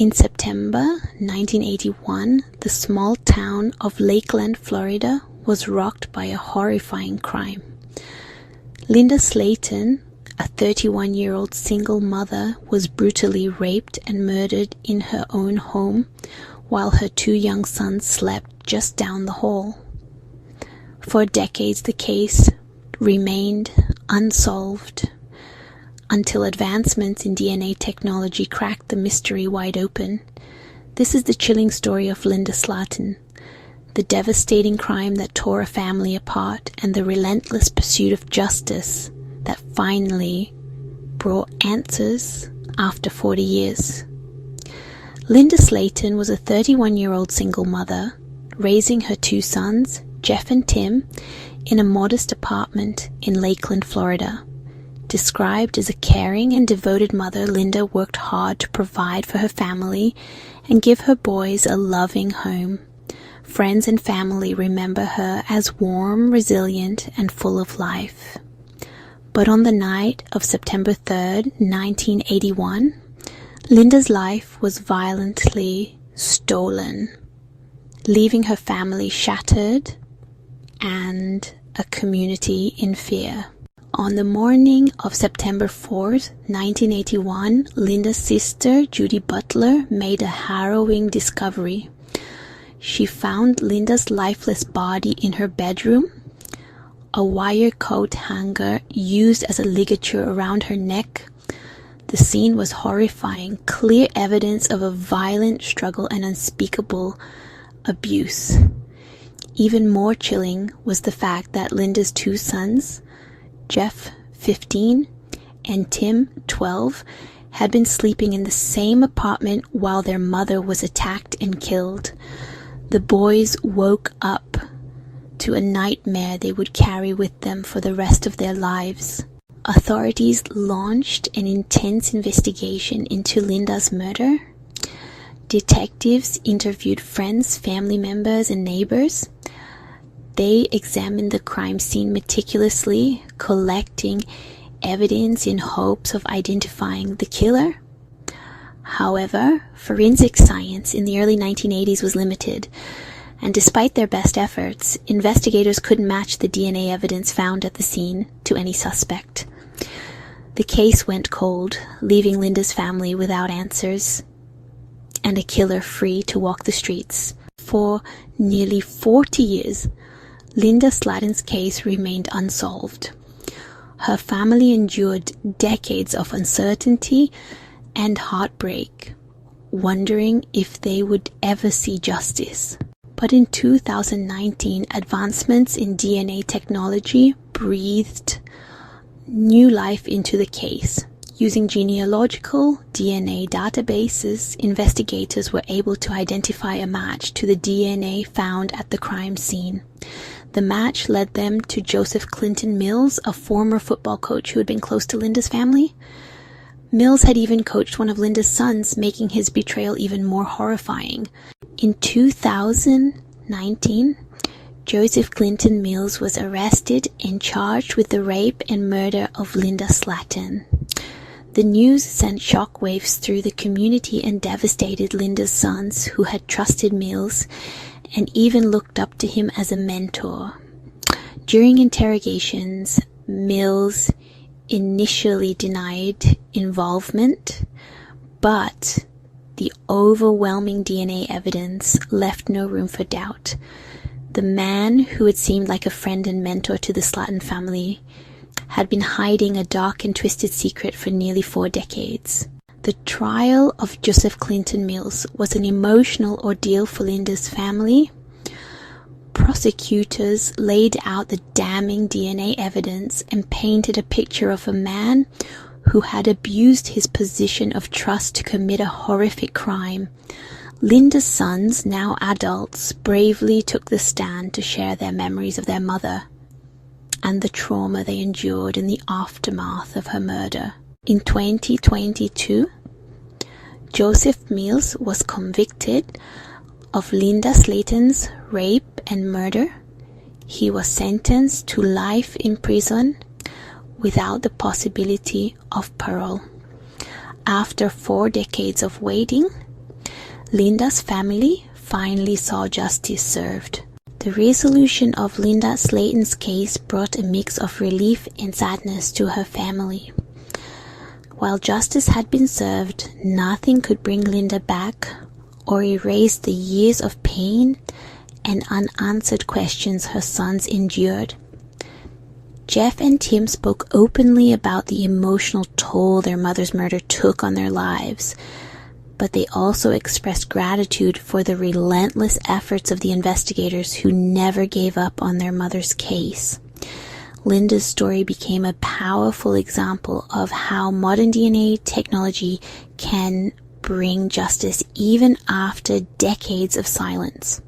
In September 1981, the small town of Lakeland, Florida, was rocked by a horrifying crime. Linda Slaten, a 31-year-old single mother, was brutally raped and murdered in her own home while her 2 young sons slept just down the hall. For decades, the case remained unsolved until advancements in DNA technology cracked the mystery wide open. This is the chilling story of Linda Slaten, the devastating crime that tore a family apart, and the relentless pursuit of justice that finally brought answers after 40 years. Linda Slaten was a 31-year-old single mother, raising her 2 sons, Jeff and Tim, in a modest apartment in Lakeland, Florida. Described as a caring and devoted mother, Linda worked hard to provide for her family and give her boys a loving home. Friends and family remember her as warm, resilient, and full of life. But on the night of September 3rd, 1981, Linda's life was violently stolen, leaving her family shattered and a community in fear. On the morning of September 4th, 1981, Linda's sister, Judy Butler, made a harrowing discovery. She found Linda's lifeless body in her bedroom, a wire coat hanger used as a ligature around her neck. The scene was horrifying, clear evidence of a violent struggle and unspeakable abuse. Even more chilling was the fact that Linda's 2 sons, Jeff, 15, and Tim, 12, had been sleeping in the same apartment while their mother was attacked and killed. The boys woke up to a nightmare they would carry with them for the rest of their lives. Authorities launched an intense investigation into Linda's murder. Detectives interviewed friends, family members, and neighbors. They examined the crime scene meticulously, collecting evidence in hopes of identifying the killer. However, forensic science in the early 1980s was limited, and despite their best efforts, investigators couldn't match the DNA evidence found at the scene to any suspect. The case went cold, leaving Linda's family without answers and a killer free to walk the streets. For nearly 40 years, Linda Slaten's case remained unsolved. Her family endured decades of uncertainty and heartbreak, wondering if they would ever see justice. But in 2019, advancements in DNA technology breathed new life into the case. Using genealogical DNA databases, investigators were able to identify a match to the DNA found at the crime scene. The match led them to Joseph Clinton Mills, a former football coach who had been close to Linda's family. Mills had even coached one of Linda's sons, making his betrayal even more horrifying. In 2019, Joseph Clinton Mills was arrested and charged with the rape and murder of Linda Slaten. The news sent shockwaves through the community and devastated Linda's sons, who had trusted Mills and even looked up to him as a mentor. During interrogations, Mills initially denied involvement, but the overwhelming DNA evidence left no room for doubt. The man who had seemed like a friend and mentor to the Slaten family had been hiding a dark and twisted secret for nearly 4 decades. The trial of Joseph Clinton Mills was an emotional ordeal for Linda's family. Prosecutors laid out the damning DNA evidence and painted a picture of a man who had abused his position of trust to commit a horrific crime. Linda's sons, now adults, bravely took the stand to share their memories of their mother and the trauma they endured in the aftermath of her murder. In 2022, Joseph Mills was convicted of Linda Slaten's rape and murder. He was sentenced to life in prison without the possibility of parole. After 4 decades of waiting, Linda's family finally saw justice served. The resolution of Linda Slaten's case brought a mix of relief and sadness to her family. While justice had been served, nothing could bring Linda back or erase the years of pain and unanswered questions her sons endured. Jeff and Tim spoke openly about the emotional toll their mother's murder took on their lives, but they also expressed gratitude for the relentless efforts of the investigators who never gave up on their mother's case. Linda's story became a powerful example of how modern DNA technology can bring justice even after decades of silence.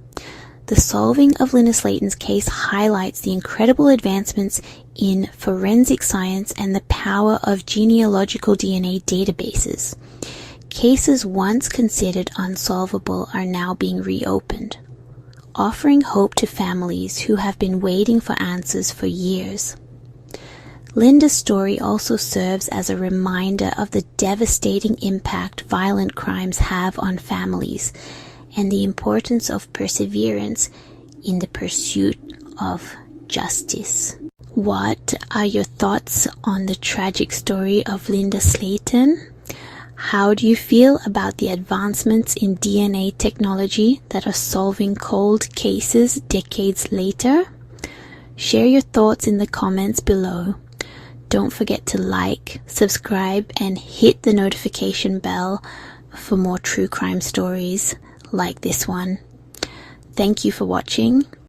The solving of Linda Slaten's case highlights the incredible advancements in forensic science and the power of genealogical DNA databases. Cases once considered unsolvable are now being reopened, offering hope to families who have been waiting for answers for years. Linda's story also serves as a reminder of the devastating impact violent crimes have on families and the importance of perseverance in the pursuit of justice. What are your thoughts on the tragic story of Linda Slaten? How do you feel about the advancements in DNA technology that are solving cold cases decades later? Share your thoughts in the comments below. Don't forget to like, subscribe, and hit the notification bell for more true crime stories like this one. Thank you for watching.